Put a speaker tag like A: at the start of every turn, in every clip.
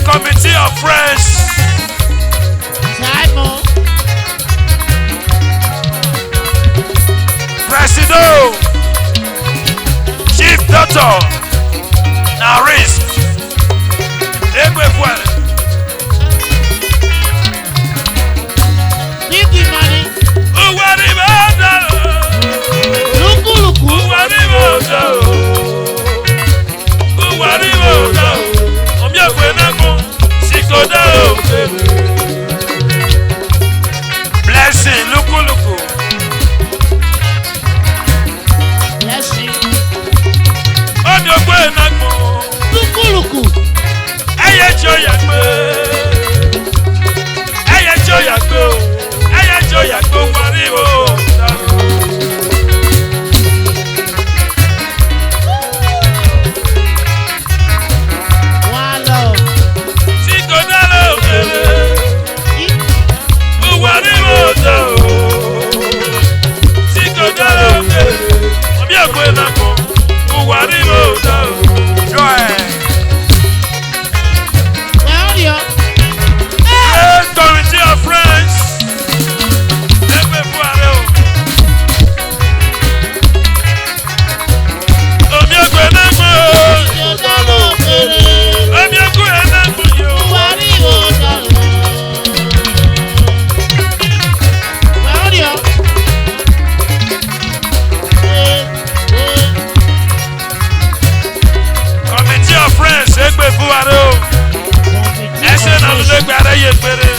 A: Committee of Friends.
B: Simon.
A: Presido. Chief Doctor. Naris. Egbe Fuere.
B: Biggie money.
A: Uwari Bada.
B: Luku.
A: Uwari Bada. Uwari Bada. Omya Kwenako. Sikoda. Blessing. Luku.
B: Blessing.
A: Omya Kwenako.
B: Luku.
A: Eye joya gbe. Eye joya gbe o. Eye joya gbe o pariwo.
B: One love.
A: Sikoda lo kere. O pariwo ta o. Sikoda lo kere. Obi agbe na ko. O pariwo ta o. Joy. Committee of Friends. Egbe Fuare o. Omi egbe na mo. Omi egbe na mo yo. Committee of Friends. Egbe Fuare o. Ese na lo egbe ara ye pere.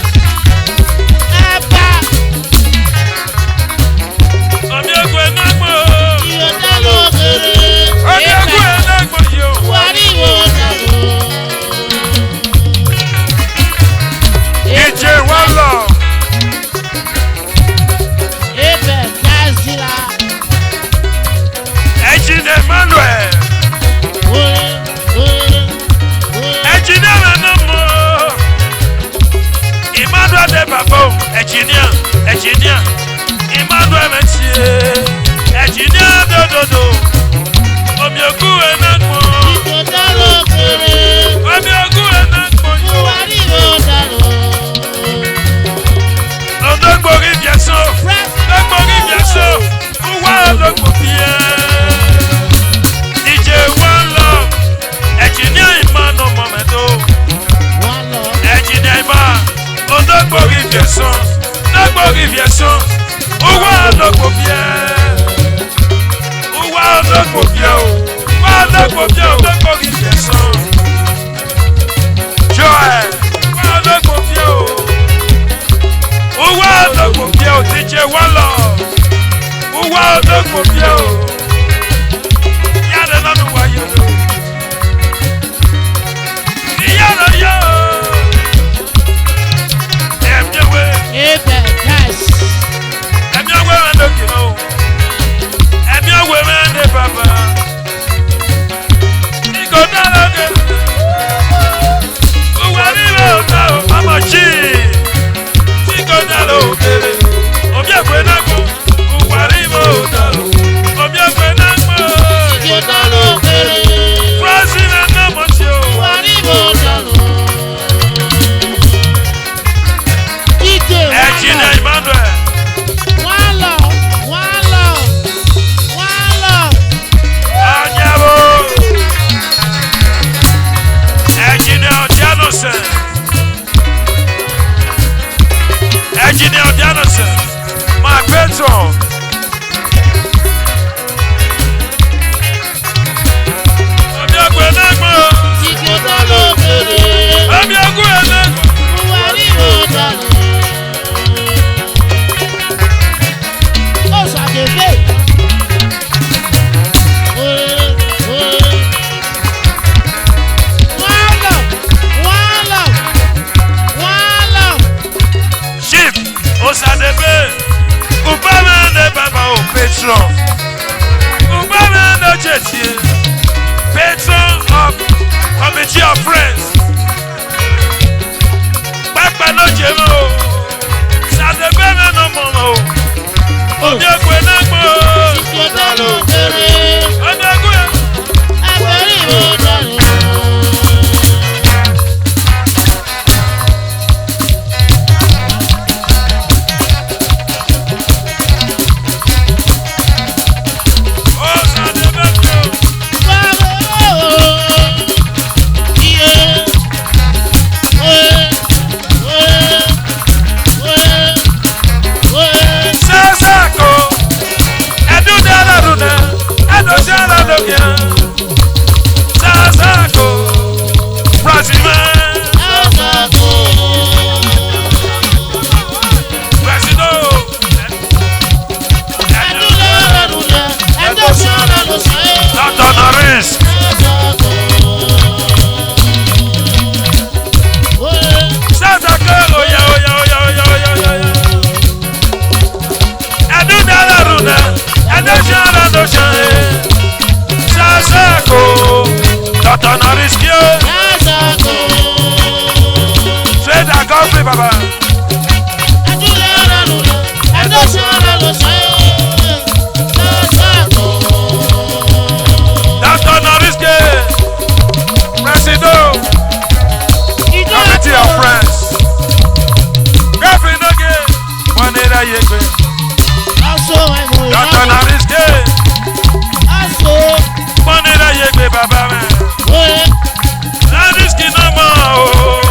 A: Omi egbe na mo. Omi egbe na mo yo. Eje walo. Ejine Emmanuel. Ejine Manomo. Emmanuel de Babo. Ejine. Emmanuel Mechie. Ejine Dododo. Omi ogu enakmo. Omi ogu enakmo yo. Odogbori biaso. Odogbori biaso. Uwa odogbo bie. dogbo rivieson, dogbo rivieson. Uwa dogbo bie, uwa dogbo bie o, uwa dogbo bie o, dogbo rivieson. Joy, uwa dogbo bie o, uwa dogbo bie o, DJ Walo, uwa dogbo bie o. Yada nanu wa yo. Yada yo. Engineer Janison, my patron. Patron of Committee of Friends. Papa no jemo, Sade beme no momo. Obi ekwe na gbo. Obi ekwe. Aberi mo dalo. Baba. Dr. Noriske, Presido, Committee of Friends. Gaffrey Noge, Wanera Yegbe. Dr. Noriske, Wanera Yegbe Baba man. Noriske no more.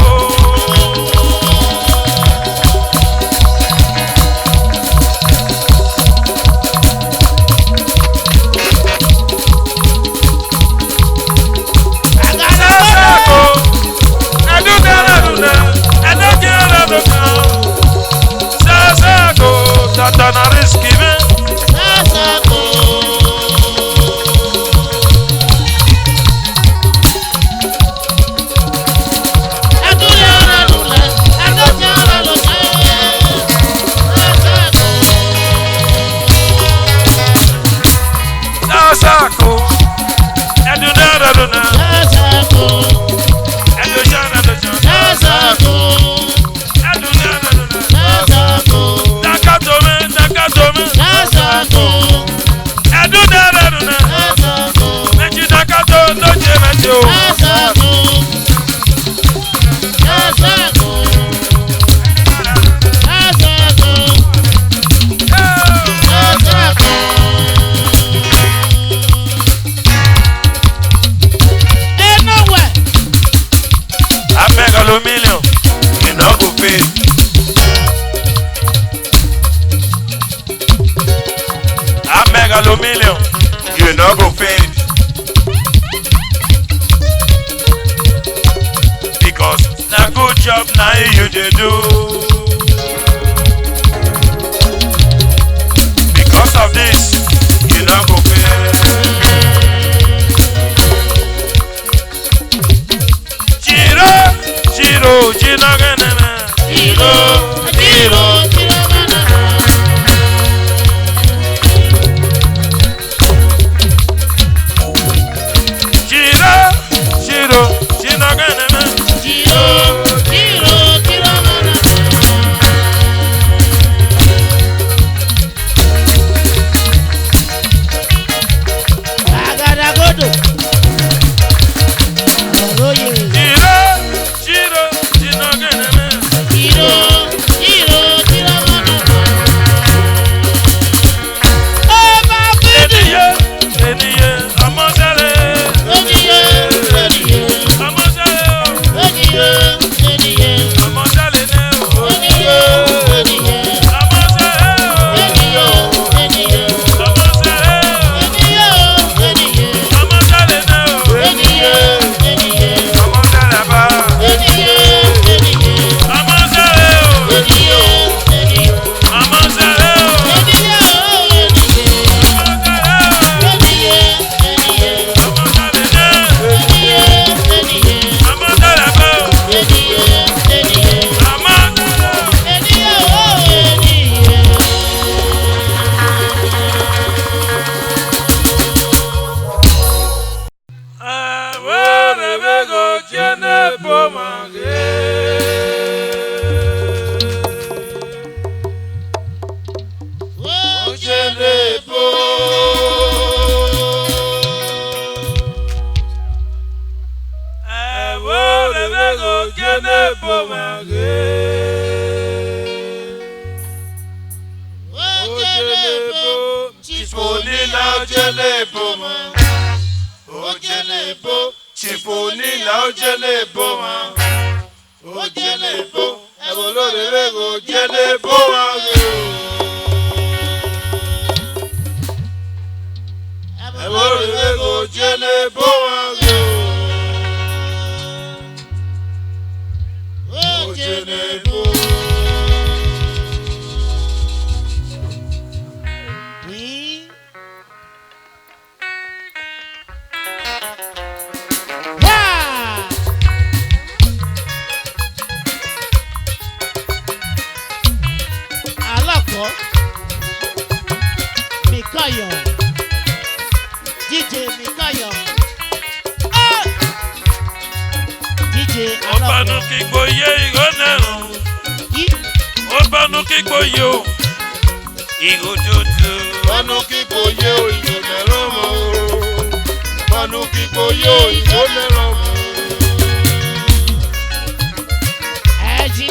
A: they do. Because of this, you don't go pay. Jiro, ganana. Jiro, ganana.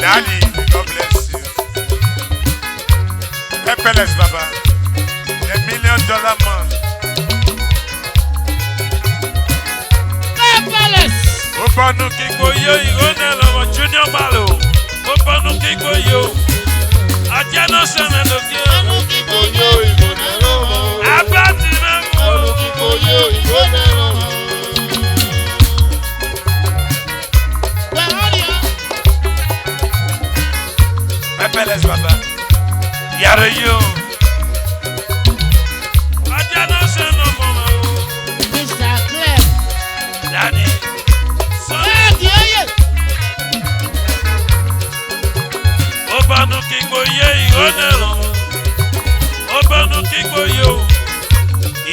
C: Daddy, God bless you. Pepeles, Baba. $1 million man.
B: Pepeles.
A: Opanu kiko yo igonelo mo Junior Malo. Opanu kiko yo. Ajano semendo ki.
C: Opanu kiko yo igonelo mo.
A: Abati memo.
C: Opanu kiko yo igonelo mo.
A: Pepeles, Baba. Yare yo. Ajano semendo mo.
B: Mr. Clem.
A: Daddy. Opanu kiko ye igonelo. Opanu kiko yo.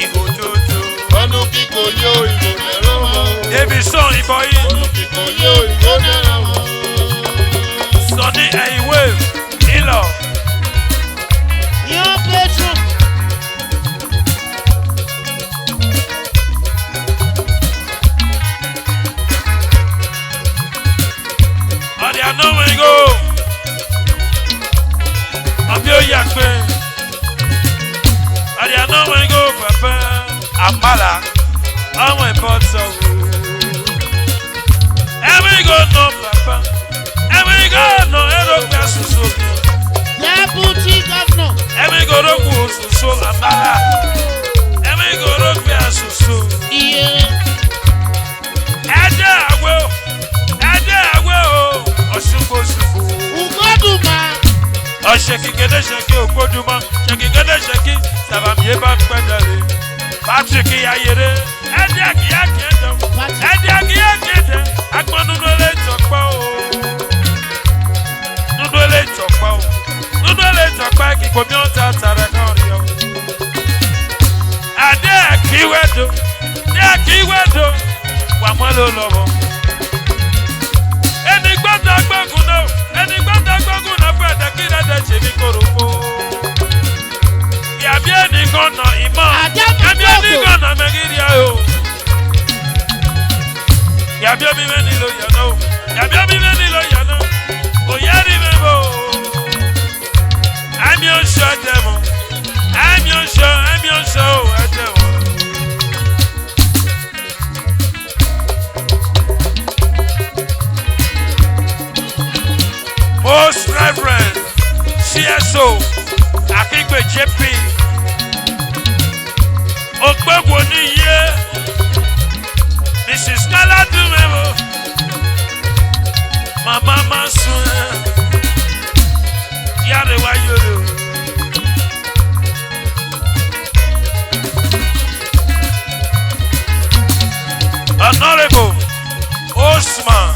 A: Igojojo.
C: Opanu kiko yo igonelo mo.
A: Debi son iboyi.
C: Opanu kiko yo igonelo mo.
A: Sonny Ayiwe. Ilo.
B: Your bedroom.
A: Adi ano we go. Abi o yakpe. Adi ano we go papa. Amala. Àwọn ìbọ̀tọ̀ wo. Ẹ̀mí go no papa. Ẹ̀mí go no ẹ̀rọ gbé soso.
B: Deputy Governor.
A: Ẹ̀mí go no kú soso amala. Ẹ̀mí go no gbé soso.
B: Iye.
A: Ẹ̀jẹ̀ àwẹ̀ o. Ẹ̀jẹ̀ àwẹ̀ o. Ọ̀ṣungbó ṣubú. Sheki gede sheki okoduma, sheki gede sheki, saba miye ba pedale. Patrick Yayere, Ediaki Yakede, Ediaki Yakede, Akmanu nole tokpa o. Nule tokpa o. Nule tokpa ki komi ota tara kori o. Ade akiwedo, wa mwelo lobo. Eni gbata gbogun no, fede kire de chebi koroko. Yabi eni gona imo, yabi eni gona megiria o. Yabi omi meni lo yano, oyari mebo. I'm your show demo, I'm your show, Most Reverend CSO Akigbe JP Ogbogbo niye Mrs. Kala Dumebo Mama Masun Yare Wayoro Honorable Osman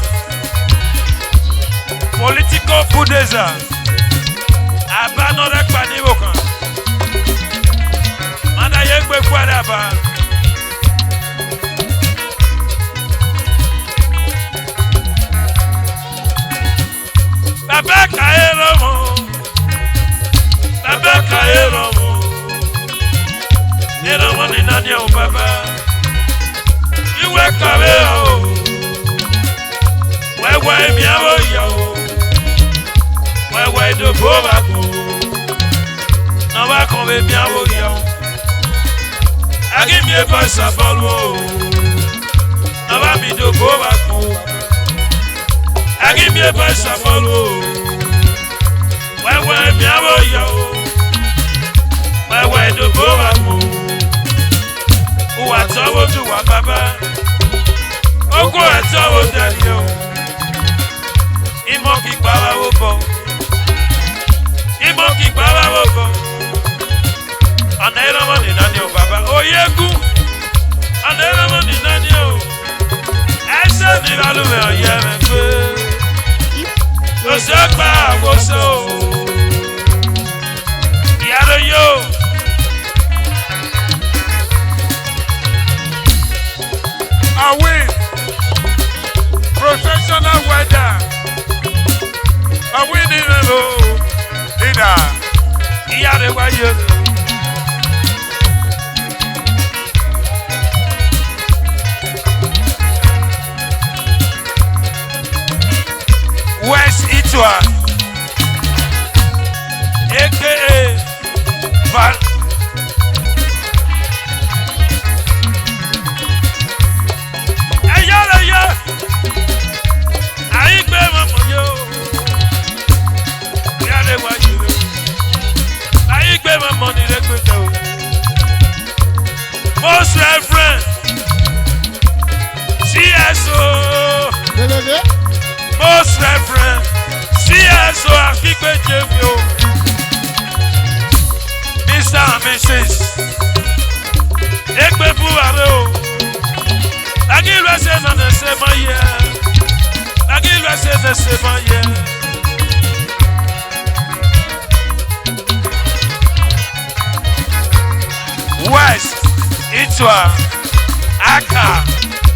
A: Political Buddhism Abanore Panibokan Mana Yegbe Kwadaba Baba Kaeromo Neromo ni nani o baba Iwe kawe o Wewe miawo yo Wewe do boba go Na wa kon be miawo yo Agi mi e pa sa bolo Na wa mi do boba go Agi mi e pa sa bolo Wewe miawo yo Wewe do boba go Uwa towo tu wa baba Oko etowo dali o Imo ki gbawa wo Ana era mani nani o baba Oyegu Ana era mani nani o Ese ni balume oye me gbe Ose gba awoso Yaro yo Awi Professional weather Awi ni mebo Ida Iyare wayo West Itwa aka Val Ayala Aigbe mamo yo Yale wayo Aigbe mamo ni rekwete o Most Reverend CSO Most Reverend CSO Akigbe Jevio Mr. and Mrs. Ekpe Buhari o Agilwe se na ne se maye Agilwe se ne se maye West Itwa Aka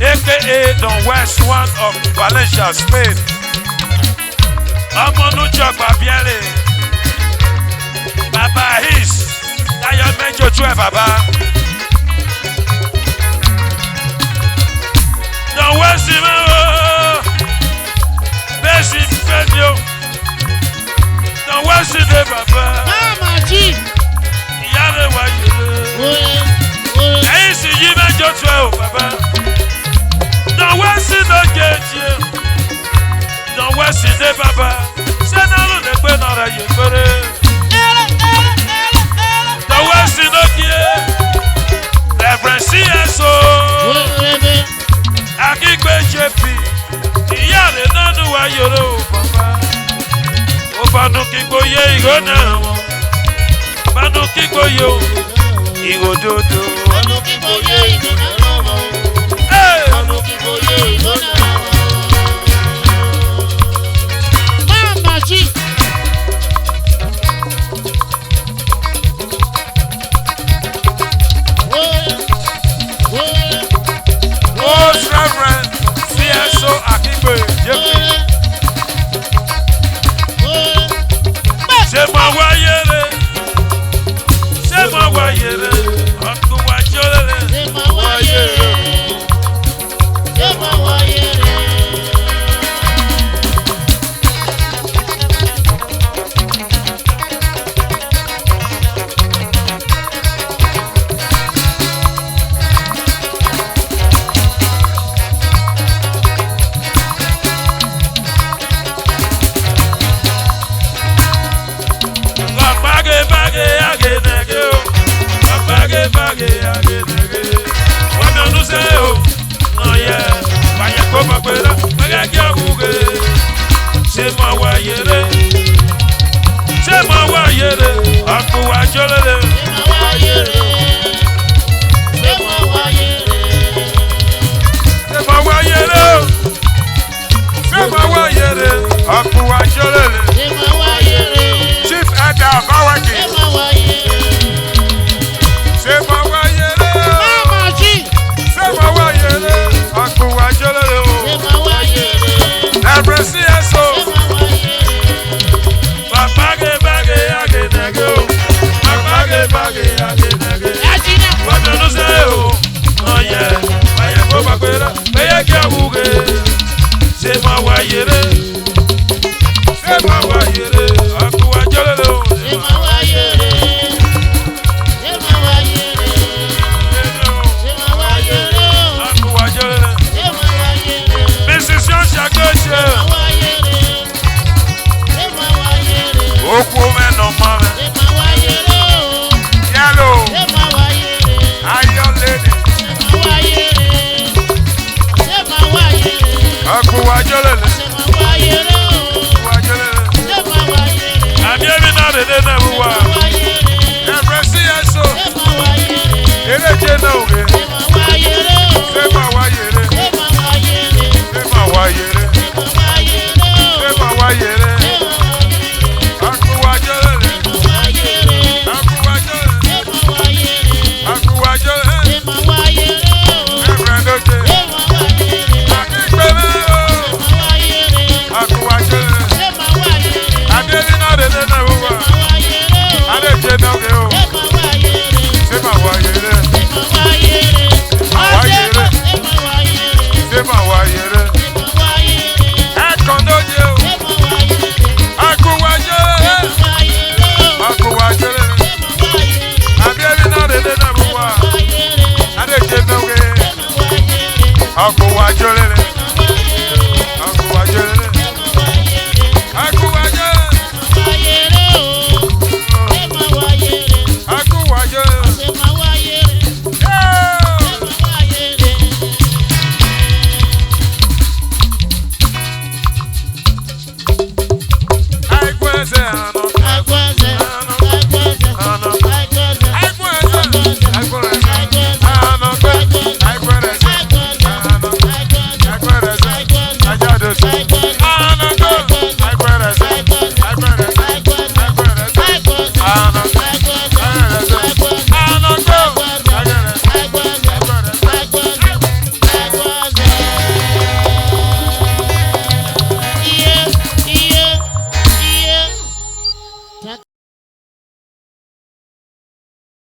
A: aka Don West one of Valencia, Spain. Omonujo Babiale Baba His Tayo Mejo Chue Baba Don West Imao Besi Mfedio Don West De Baba
B: Mama G.
A: Yare Wayele Eisi Yi Mejo Chue O Baba Don West No Geji Don West De Baba Senalo Ne Gbe Nara Yekore Don West No Gie Reverend CSO Akigbe JP Iyare Nanu Wayoro Baba banu kikoye igona banu kikoyo igododo hey
B: Mama G.
A: Most Reverend CSO Akigbe JP ṣe ma wáyére ọkùnrin wa jọlẹlẹ bage agenege wami onuse o oye banye ko magbera bage ki awuge se ma wayere aku wa jolele se ma wayere aku wa jolele Chief Ada Bawaki